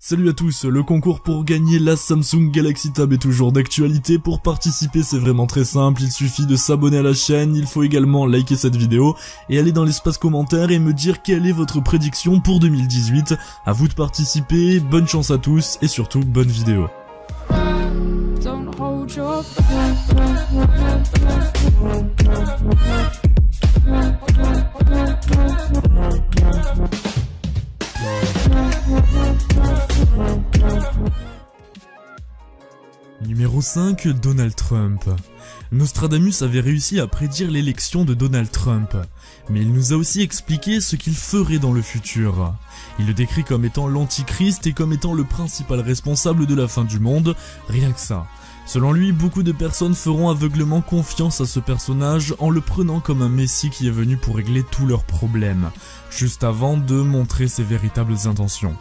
Salut à tous, le concours pour gagner la Samsung Galaxy Tab est toujours d'actualité. Pour participer, c'est vraiment très simple, il suffit de s'abonner à la chaîne, il faut également liker cette vidéo et aller dans l'espace commentaire et me dire quelle est votre prédiction pour 2018. À vous de participer, bonne chance à tous et surtout bonne vidéo. Numéro 5, Donald Trump. Nostradamus avait réussi à prédire l'élection de Donald Trump, mais il nous a aussi expliqué ce qu'il ferait dans le futur. Il le décrit comme étant l'antichrist et comme étant le principal responsable de la fin du monde, rien que ça. Selon lui, beaucoup de personnes feront aveuglément confiance à ce personnage en le prenant comme un messie qui est venu pour régler tous leurs problèmes, juste avant de montrer ses véritables intentions.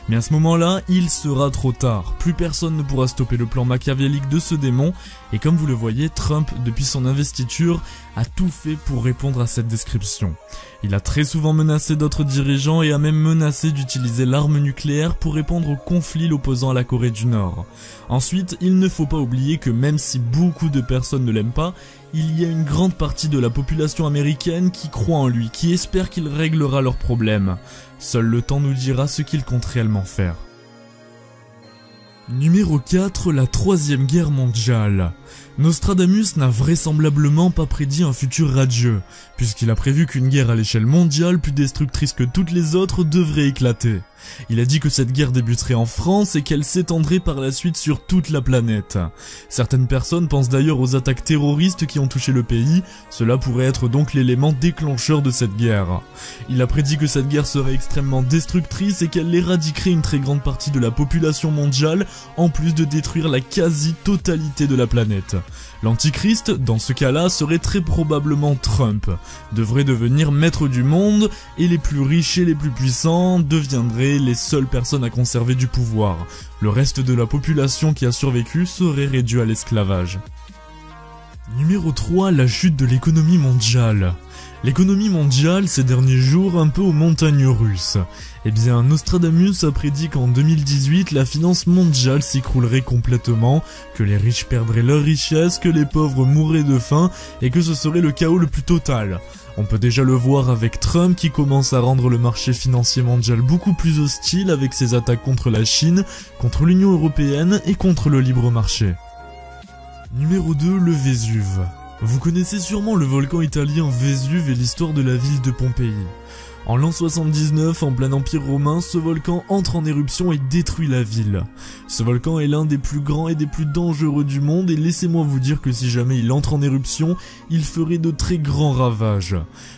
Mais à ce moment-là, il sera trop tard, plus personne ne pourra stopper le plan machiavélique de ce démon, et comme vous le voyez, Trump, depuis son investiture, a tout fait pour répondre à cette description. Il a très souvent menacé d'autres dirigeants et a même menacé d'utiliser l'arme nucléaire pour répondre au conflit l'opposant à la Corée du Nord. Ensuite, il ne faut pas oublier que même si beaucoup de personnes ne l'aiment pas, il y a une grande partie de la population américaine qui croit en lui, qui espère qu'il réglera leurs problèmes. Seul le temps nous dira ce qu'il compte réellement faire. Numéro 4, la Troisième Guerre mondiale. Nostradamus n'a vraisemblablement pas prédit un futur radieux, puisqu'il a prévu qu'une guerre à l'échelle mondiale plus destructrice que toutes les autres devrait éclater. Il a dit que cette guerre débuterait en France et qu'elle s'étendrait par la suite sur toute la planète. Certaines personnes pensent d'ailleurs aux attaques terroristes qui ont touché le pays, cela pourrait être donc l'élément déclencheur de cette guerre. Il a prédit que cette guerre serait extrêmement destructrice et qu'elle éradiquerait une très grande partie de la population mondiale, en plus de détruire la quasi-totalité de la planète. L'antichrist, dans ce cas-là, serait très probablement Trump, devrait devenir maître du monde, et les plus riches et les plus puissants deviendraient les seules personnes à conserver du pouvoir. Le reste de la population qui a survécu serait réduit à l'esclavage. Numéro 3, la chute de l'économie mondiale. L'économie mondiale ces derniers jours un peu aux montagnes russes. Eh bien, Nostradamus a prédit qu'en 2018, la finance mondiale s'écroulerait complètement, que les riches perdraient leur richesse, que les pauvres mourraient de faim et que ce serait le chaos le plus total. On peut déjà le voir avec Trump qui commence à rendre le marché financier mondial beaucoup plus hostile avec ses attaques contre la Chine, contre l'Union européenne et contre le libre marché. Numéro 2, le Vésuve. Vous connaissez sûrement le volcan italien Vésuve et l'histoire de la ville de Pompéi. En l'an 79, en plein empire romain, ce volcan entre en éruption et détruit la ville. Ce volcan est l'un des plus grands et des plus dangereux du monde et laissez-moi vous dire que si jamais il entre en éruption, il ferait de très grands ravages.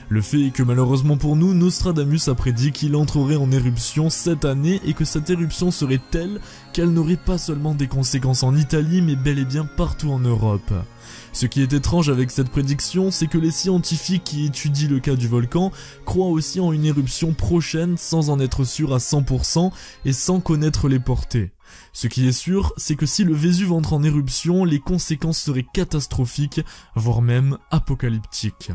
Le fait est que malheureusement pour nous, Nostradamus a prédit qu'il entrerait en éruption cette année et que cette éruption serait telle qu'elle n'aurait pas seulement des conséquences en Italie mais bel et bien partout en Europe. Ce qui est étrange avec cette prédiction, c'est que les scientifiques qui étudient le cas du volcan croient aussi en une éruption prochaine sans en être sûr à 100% et sans connaître les portées. Ce qui est sûr, c'est que si le Vésuve entre en éruption, les conséquences seraient catastrophiques, voire même apocalyptiques.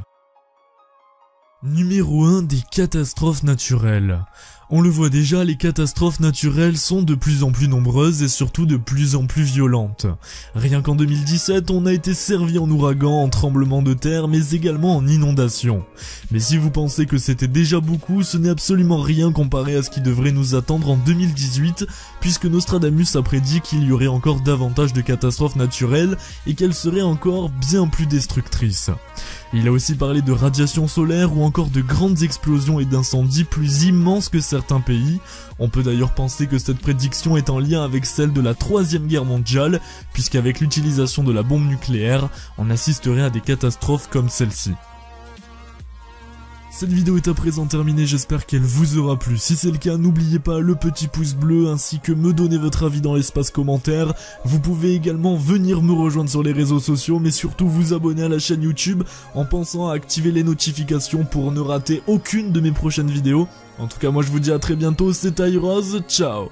Numéro 1 des catastrophes naturelles. On le voit déjà, les catastrophes naturelles sont de plus en plus nombreuses et surtout de plus en plus violentes. Rien qu'en 2017, on a été servi en ouragan, en tremblement de terre, mais également en inondation. Mais si vous pensez que c'était déjà beaucoup, ce n'est absolument rien comparé à ce qui devrait nous attendre en 2018, puisque Nostradamus a prédit qu'il y aurait encore davantage de catastrophes naturelles et qu'elles seraient encore bien plus destructrices. Il a aussi parlé de radiation solaire ou encore de grandes explosions et d'incendies plus immenses que certains pays. On peut d'ailleurs penser que cette prédiction est en lien avec celle de la Troisième Guerre mondiale, puisqu'avec l'utilisation de la bombe nucléaire, on assisterait à des catastrophes comme celle-ci. Cette vidéo est à présent terminée, j'espère qu'elle vous aura plu. Si c'est le cas, n'oubliez pas le petit pouce bleu ainsi que me donner votre avis dans l'espace commentaire. Vous pouvez également venir me rejoindre sur les réseaux sociaux, mais surtout vous abonner à la chaîne YouTube en pensant à activer les notifications pour ne rater aucune de mes prochaines vidéos. En tout cas, moi je vous dis à très bientôt, c'est Tyros, ciao.